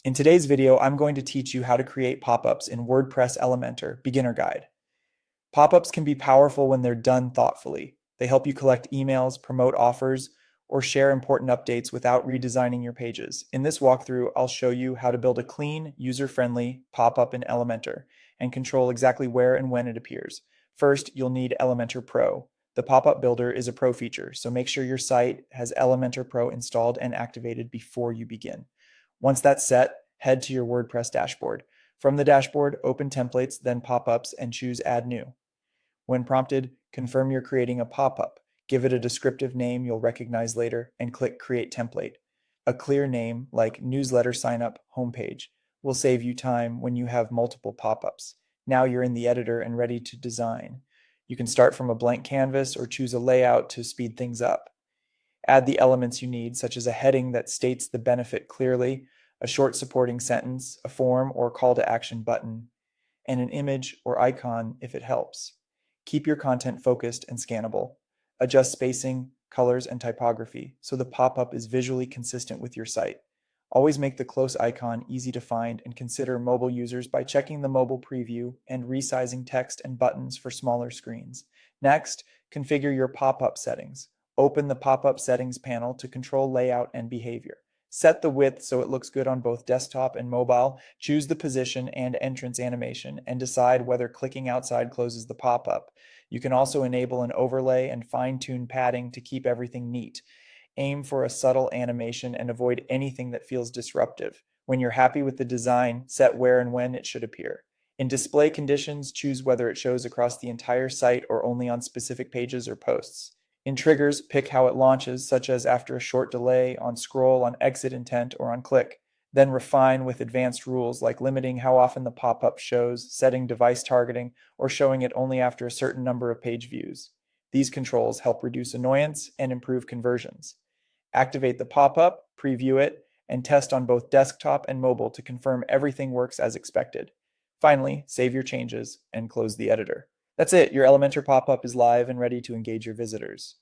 In today's video, I'm going to teach you how to create pop-ups in WordPress Elementor Beginner Guide. Pop-ups can be powerful when they're done thoughtfully. They help you collect emails, promote offers, or share important updates without redesigning your pages. In this walkthrough, I'll show you how to build a clean, user-friendly pop-up in Elementor and control exactly where and when it appears. First, you'll need Elementor Pro. The pop-up builder is a pro feature, so make sure your site has Elementor Pro installed and activated before you begin. Once that's set, head to your WordPress dashboard. From the dashboard, open Templates, then Pop-ups, and choose Add New. When prompted, confirm you're creating a pop-up. Give it a descriptive name you'll recognize later, and click Create Template. A clear name, like Newsletter Signup Homepage, will save you time when you have multiple pop-ups. Now you're in the editor and ready to design. You can start from a blank canvas or choose a layout to speed things up. Add the elements you need, such as a heading that states the benefit clearly, a short supporting sentence, a form or call to action button, and an image or icon if it helps. Keep your content focused and scannable. Adjust spacing, colors, and typography so the pop-up is visually consistent with your site. Always make the close icon easy to find and consider mobile users by checking the mobile preview and resizing text and buttons for smaller screens. Next, configure your pop-up settings. Open the pop-up settings panel to control layout and behavior. Set the width so it looks good on both desktop and mobile. Choose the position and entrance animation and decide whether clicking outside closes the pop-up. You can also enable an overlay and fine-tune padding to keep everything neat. Aim for a subtle animation and avoid anything that feels disruptive. When you're happy with the design, set where and when it should appear. In display conditions, choose whether it shows across the entire site or only on specific pages or posts. In triggers, pick how it launches, such as after a short delay, on scroll, on exit intent, or on click. Then refine with advanced rules like limiting how often the pop-up shows, setting device targeting, or showing it only after a certain number of page views. These controls help reduce annoyance and improve conversions. Activate the pop-up, preview it, and test on both desktop and mobile to confirm everything works as expected. Finally, save your changes and close the editor. That's it. Your Elementor pop-up is live and ready to engage your visitors.